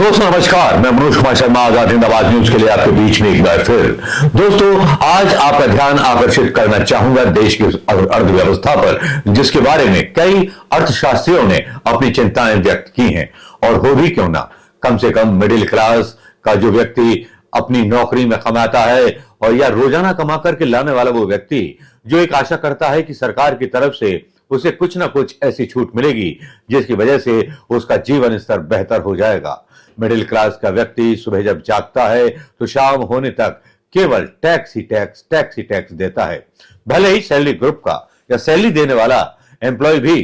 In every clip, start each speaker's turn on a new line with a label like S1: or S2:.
S1: दोस्तों नमस्कार, मैं मनोज कुमार शर्मा आजाद हिंद आवाज न्यूज के लिए आपके बीच में एक बार फिर। दोस्तों, आज आपका ध्यान आकर्षित करना चाहूंगा देश की अर्थव्यवस्था पर, जिसके बारे में कई अर्थशास्त्रियों ने अपनी चिंताएं व्यक्त की हैं। और हो भी क्यों ना, कम से कम मिडिल क्लास का जो व्यक्ति अपनी नौकरी में कमाता है और या रोजाना कमा करके लाने वाला वो व्यक्ति जो एक आशा करता है कि सरकार की तरफ से उसे कुछ ना कुछ ऐसी छूट मिलेगी जिसकी वजह से उसका जीवन स्तर बेहतर हो जाएगा। मिडिल क्लास का व्यक्ति सुबह जब जागता है तो शाम होने तक केवल टैक्स ही टैक्स देता है। भले ही सैलरी ग्रुप का या सैलरी देने वाला एम्प्लॉय भी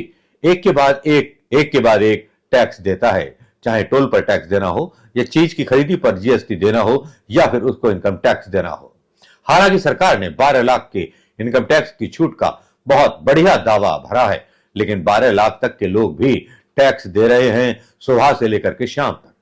S1: एक के बाद एक टैक्स देता है, चाहे टोल पर टैक्स देना हो या चीज की खरीदी पर जीएसटी देना हो या फिर उसको इनकम टैक्स देना हो। हालांकि सरकार ने 12 लाख के इनकम टैक्स की छूट का बहुत बढ़िया दावा भरा है, लेकिन 12 लाख तक के लोग भी टैक्स दे रहे हैं सुबह से लेकर के शाम तक।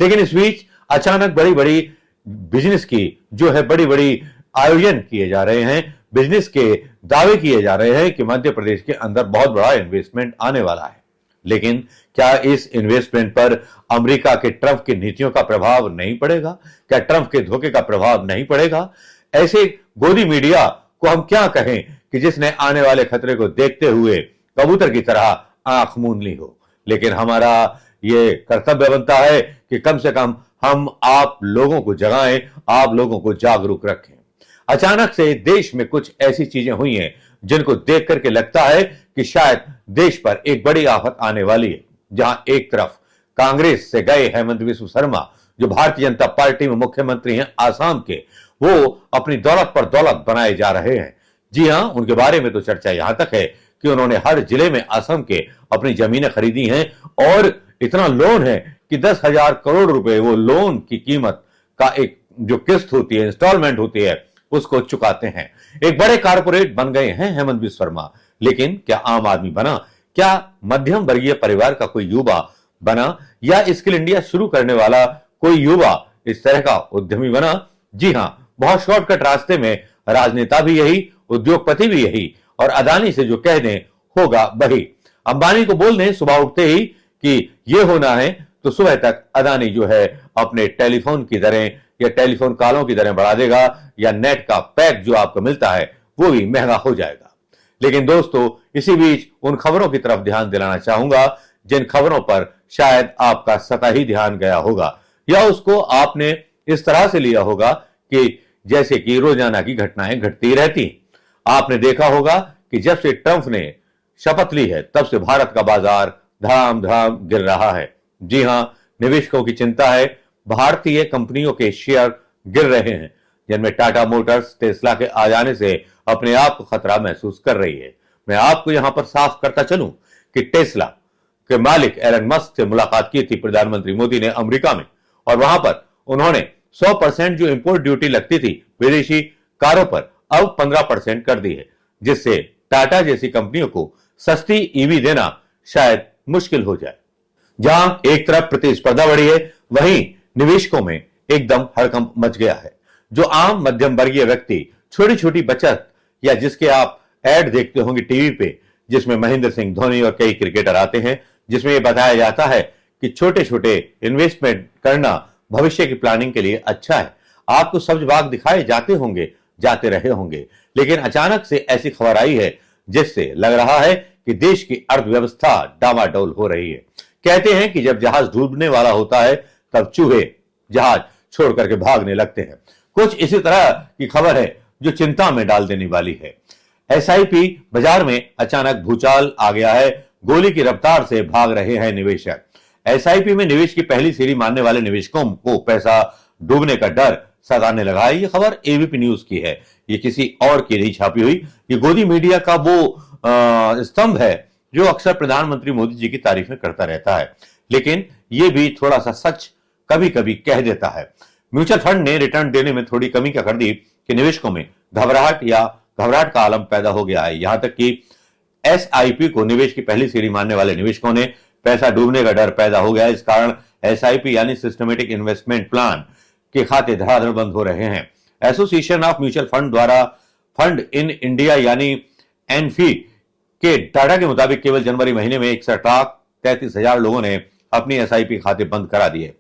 S1: लेकिन इस बीच अचानक बड़ी बड़ी बिजनेस की जो है बड़ी बड़ी आयोजन किए जा रहे हैं, बिजनेस के दावे किए जा रहे हैं कि मध्य प्रदेश के अंदर बहुत बड़ा इन्वेस्टमेंट आने वाला है। लेकिन क्या इस इन्वेस्टमेंट पर अमेरिका के ट्रंप की नीतियों का प्रभाव नहीं पड़ेगा? क्या ट्रंप के धोखे का प्रभाव नहीं पड़ेगा? ऐसे गोदी मीडिया को हम क्या कहें कि जिसने आने वाले खतरे को देखते हुए कबूतर की तरह आंख मूंद ली हो। लेकिन हमारा ये कर्तव्य बनता है कि कम से कम हम आप लोगों को जगाएं, आप लोगों को जागरूक रखें। अचानक से देश में कुछ ऐसी चीजें हुई हैं जिनको देख करके लगता है कि शायद देश पर एक बड़ी आफत आने वाली है। जहां एक तरफ कांग्रेस से गए हेमंत बिस्व शर्मा, जो भारतीय जनता पार्टी में मुख्यमंत्री हैं आसाम के, वो अपनी दौलत पर दौलत बनाए जा रहे हैं। जी हां, उनके बारे में तो चर्चा यहां तक है कि उन्होंने हर जिले में असम के अपनी जमीनें खरीदी हैं और इतना लोन है कि 10,000 करोड़ रुपए वो लोन की कीमत का एक जो किस्त होती है, इंस्टॉलमेंट होती है, उसको चुकाते हैं। एक बड़े कारपोरेट बन गए हैं हेमंत बिस्व शर्मा। लेकिन क्या आम आदमी बना? क्या मध्यम वर्गीय परिवार का कोई युवा बना? या स्किल इंडिया शुरू करने वाला कोई युवा इस तरह का उद्यमी बना? जी हां, बहुत शॉर्टकट रास्ते में राजनेता भी यही, उद्योगपति भी यही, और अदानी से जो कह दें होगा वही। अंबानी को बोल दें सुबह उठते ही कि ये होना है तो सुबह तक अदानी जो है अपने टेलीफोन की दरें या टेलीफोन कॉलों की दरें बढ़ा देगा, या नेट का पैक जो आपको मिलता है वो भी महंगा हो जाएगा। लेकिन दोस्तों, इसी बीच उन खबरों की तरफ ध्यान दिलाना चाहूंगा जिन खबरों पर शायद आपका सतही ध्यान गया होगा, या उसको आपने इस तरह से लिया होगा कि जैसे कि रोजाना की घटनाएं घटती रहती। आपने देखा होगा कि जब से ट्रंप ने शपथ ली है तब से भारत का बाजार धड़ाम धड़ाम गिर रहा है। जी हां, निवेशकों की चिंता है। भारतीय कंपनियों के शेयर गिर रहे हैं, जिनमें टाटा मोटर्स टेस्ला के आ जाने से अपने आप को खतरा महसूस कर रही है। मैं आपको यहां पर साफ करता चलूं कि टेस्ला के मालिक एलन मस्क से मुलाकात की थी प्रधानमंत्री मोदी ने अमेरिका में, और वहां पर उन्होंने 100% जो इंपोर्ट ड्यूटी लगती थी विदेशी कारों पर, अब 15% कर दी है, जिससे टाटा जैसी कंपनियों को सस्ती ईवी देना शायद मुश्किल हो जाए। जहां एक तरफ प्रतिस्पर्धा बढ़ी है, वहीं निवेशकों में एकदम हड़कंप मच गया है। जो आम मध्यम वर्गीय व्यक्ति छोटी छोटी बचत, या जिसके आप ऐड देखते होंगे टीवी पे, जिसमें महेंद्र सिंह धोनी और कई क्रिकेटर आते हैं, जिसमें यह बताया जाता है कि छोटे छोटे इन्वेस्टमेंट करना भविष्य की प्लानिंग के लिए अच्छा है। आपको सब्ज बाग दिखाए जाते रहे होंगे, लेकिन अचानक से ऐसी खबर आई है जिससे लग रहा है कि देश की अर्थव्यवस्था डामाडोल हो रही है। कहते हैं कि जब जहाज डूबने वाला होता है तब चूहे जहाज छोड़ करके भागने लगते हैं। कुछ इसी तरह की खबर है जो चिंता में डाल देने वाली है। एसआईपी बाजार में अचानक भूचाल आ गया है। गोली की रफ्तार से भाग रहे हैं निवेशक। एसआईपी में निवेश की पहली सीढ़ी मानने वाले निवेशकों को पैसा डूबने का डर सताने लगा है। ये खबर एबीपी न्यूज की है, ये किसी और की नहीं छापी हुई। ये गोदी मीडिया का वो स्तंभ है जो अक्सर प्रधानमंत्री मोदी जी की तारीफें करता रहता है, लेकिन ये भी थोड़ा सा सच कभी कभी कह देता है। म्यूचुअल फंड ने रिटर्न देने में थोड़ी कमी क्या कर दी कि निवेशकों में घबराहट का आलम पैदा हो गया है। यहां तक कि एसआईपी को निवेश की पहली सीढ़ी मानने वाले निवेशकों ने पैसा डूबने का डर पैदा हो गया है। इस कारण एसआईपी यानी सिस्टमेटिक इन्वेस्टमेंट प्लान के खाते धड़ाधड़ बंद हो रहे हैं। एसोसिएशन ऑफ म्यूचुअल फंड द्वारा फंड इन इंडिया यानी एनफी के डाटा के मुताबिक केवल जनवरी महीने में 61,33,000 लोगों ने अपनी एसआईपी खाते बंद करा दिए।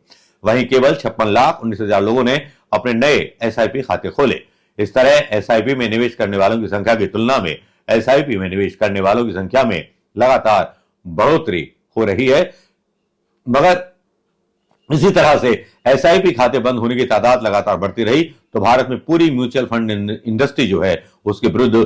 S1: वहीं केवल 56,19,000 लोगों ने अपने नए एसआईपी खाते खोले। इस तरह एसआईपी में निवेश करने वालों की संख्या की तुलना में एसआईपी में निवेश करने वालों की संख्या में लगातार बढ़ोतरी हो रही है। मगर इसी तरह से एसआईपी खाते बंद होने की तादाद लगातार बढ़ती रही तो भारत में पूरी म्यूचुअल फंड इंडस्ट्री जो है उसके विरुद्ध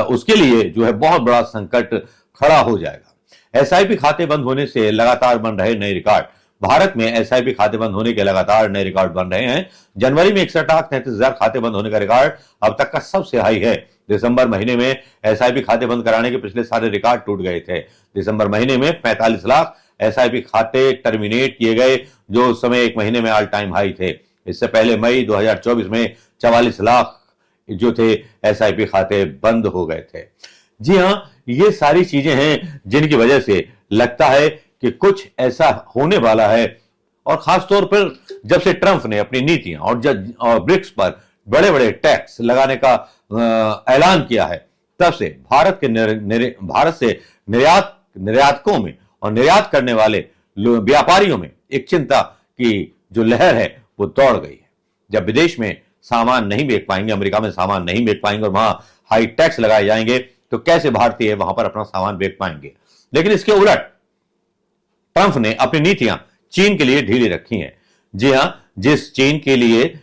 S1: उसके लिए जो है बहुत बड़ा संकट खड़ा हो जाएगा। एसआईपी खाते बंद होने से लगातार बन रहे नए रिकॉर्ड। भारत में एसआईपी खाते बंद होने के लगातार नए रिकॉर्ड बन रहे हैं। जनवरी में 61,33,000 खाते बंद होने का रिकॉर्ड अब तक का सबसे हाई है। दिसंबर महीने में एसआईपी खाते बंद कराने के पिछले सारे रिकॉर्ड टूट गए थे। दिसंबर महीने में 45 लाख एसआईपी खाते टर्मिनेट किए गए, जो उस समय एक महीने में ऑल टाइम हाई थे। इससे पहले मई 2024 में 44 लाख जो थे एसआईपी खाते बंद हो गए थे। जी हां, ये सारी चीजें हैं जिनकी वजह से लगता है कि कुछ ऐसा होने वाला है। और खासतौर पर जब से ट्रंप ने अपनी नीतियां और ब्रिक्स पर बड़े बड़े टैक्स लगाने का ऐलान किया है, तब से भारत से निर्यातकों में और निर्यात करने वाले व्यापारियों में एक चिंता की जो लहर है वो दौड़ गई है। जब विदेश में सामान नहीं बेच पाएंगे, अमेरिका में सामान नहीं बेच पाएंगे और वहां हाई टैक्स लगाए जाएंगे, तो कैसे भारतीय वहां पर अपना सामान बेच पाएंगे। लेकिन इसके उलट ट्रंप ने अपनी नीतियां चीन के लिए ढीली रखी हैं। जी हां, जिस चीन के लिए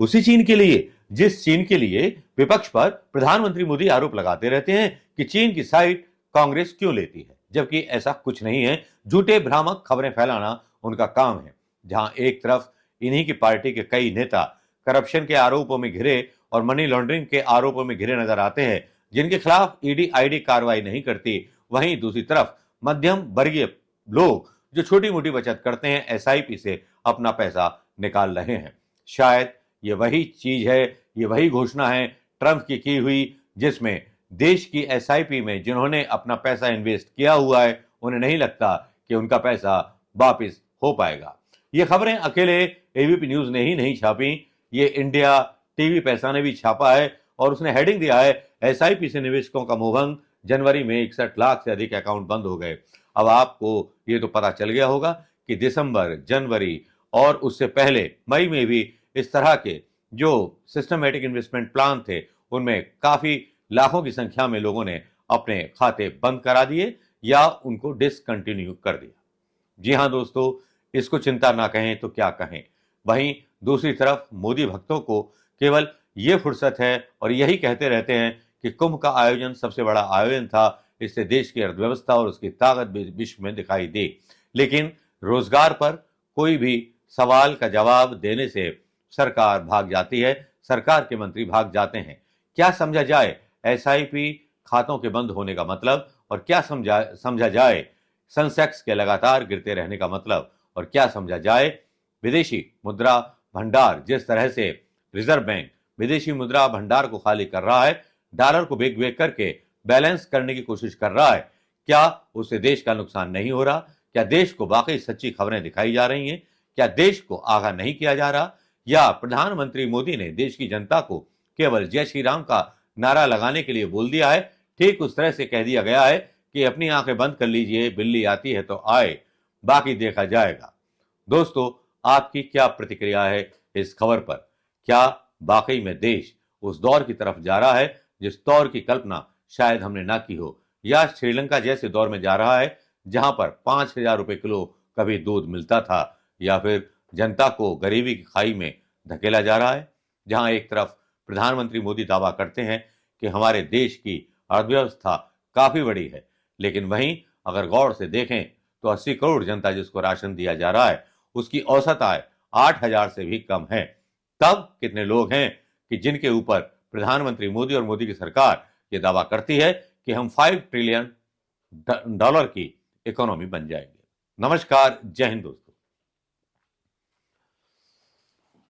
S1: उसी चीन के लिए जिस चीन के लिए विपक्ष पर प्रधानमंत्री मोदी आरोप लगाते रहते हैं कि चीन की साइड कांग्रेस क्यों लेती है, जबकि ऐसा कुछ नहीं है। झूठे भ्रामक खबरें फैलाना उनका काम है। जहां एक तरफ इन्हीं की पार्टी के कई नेता करप्शन के आरोपों में घिरे और मनी लॉन्ड्रिंग के आरोपों में घिरे नजर आते हैं, जिनके खिलाफ ईडी आईडी कार्रवाई नहीं करती, वहीं दूसरी तरफ मध्यम वर्गीय लोग जो छोटी मोटी बचत करते हैं एसआईपी से अपना पैसा निकाल रहे हैं। शायद ये वही चीज है, ये वही घोषणा है ट्रंप की हुई, जिसमें देश की एसआईपी में जिन्होंने अपना पैसा इन्वेस्ट किया हुआ है उन्हें नहीं लगता कि उनका पैसा वापस हो पाएगा। ये खबरें अकेले एबीपी न्यूज ने ही नहीं छापी, ये इंडिया टीवी पैसा ने भी छापा है और उसने हेडिंग दिया है एसआईपी से निवेशकों का मोहभंग, जनवरी में 61 लाख से अधिक अकाउंट बंद हो गए। अब आपको ये तो पता चल गया होगा कि दिसंबर, जनवरी और उससे पहले मई में भी इस तरह के जो सिस्टमैटिक इन्वेस्टमेंट प्लान थे उनमें काफी लाखों की संख्या में लोगों ने अपने खाते बंद करा दिए या उनको डिसकंटिन्यू कर दिया। जी हां दोस्तों, इसको चिंता ना कहें तो क्या कहें। वहीं दूसरी तरफ मोदी भक्तों को केवल ये फुर्सत है और यही कहते रहते हैं कि कुंभ का आयोजन सबसे बड़ा आयोजन था, इससे देश की अर्थव्यवस्था और उसकी ताकत विश्व में दिखाई दे। लेकिन रोजगार पर कोई भी सवाल का जवाब देने से सरकार भाग जाती है, सरकार के मंत्री भाग जाते हैं। क्या समझा जाए एसआईपी खातों के बंद होने का मतलब, और क्या समझा जाए सेंसेक्स के लगातार गिरते रहने का मतलब, और क्या समझा जाए विदेशी मुद्रा भंडार, जिस तरह से रिजर्व बैंक विदेशी मुद्रा भंडार को खाली कर रहा है, डॉलर को बेच बेच करके बैलेंस करने की कोशिश कर रहा है। क्या उससे देश का नुकसान नहीं हो रहा? क्या देश को वाकई सच्ची खबरें दिखाई जा रही हैं? क्या देश को आगाह नहीं किया जा रहा? या प्रधानमंत्री मोदी ने देश की जनता को केवल जय श्री राम का नारा लगाने के लिए बोल दिया है? ठीक उस तरह से कह दिया गया है कि अपनी आंखें बंद कर लीजिए, बिल्ली आती है तो आए, बाकी देखा जाएगा। दोस्तों, आपकी क्या प्रतिक्रिया है इस खबर पर? क्या वाकई में देश उस दौर की तरफ जा रहा है जिस दौर की कल्पना शायद हमने ना की हो, या श्रीलंका जैसे दौर में जा रहा है जहां पर 5,000 रुपए किलो कभी दूध मिलता था, या फिर जनता को गरीबी की खाई में धकेला जा रहा है, जहां एक तरफ प्रधानमंत्री मोदी दावा करते हैं कि हमारे देश की अर्थव्यवस्था काफी बड़ी है, लेकिन वहीं अगर गौर से देखें तो 80 करोड़ जनता जिसको राशन दिया जा रहा है उसकी औसत आय 8,000 से भी कम है। तब कितने लोग हैं कि जिनके ऊपर प्रधानमंत्री मोदी और मोदी की सरकार ये दावा करती है कि हम $5 ट्रिलियन की इकोनॉमी बन जाएंगे। नमस्कार, जय हिंद दोस्तों।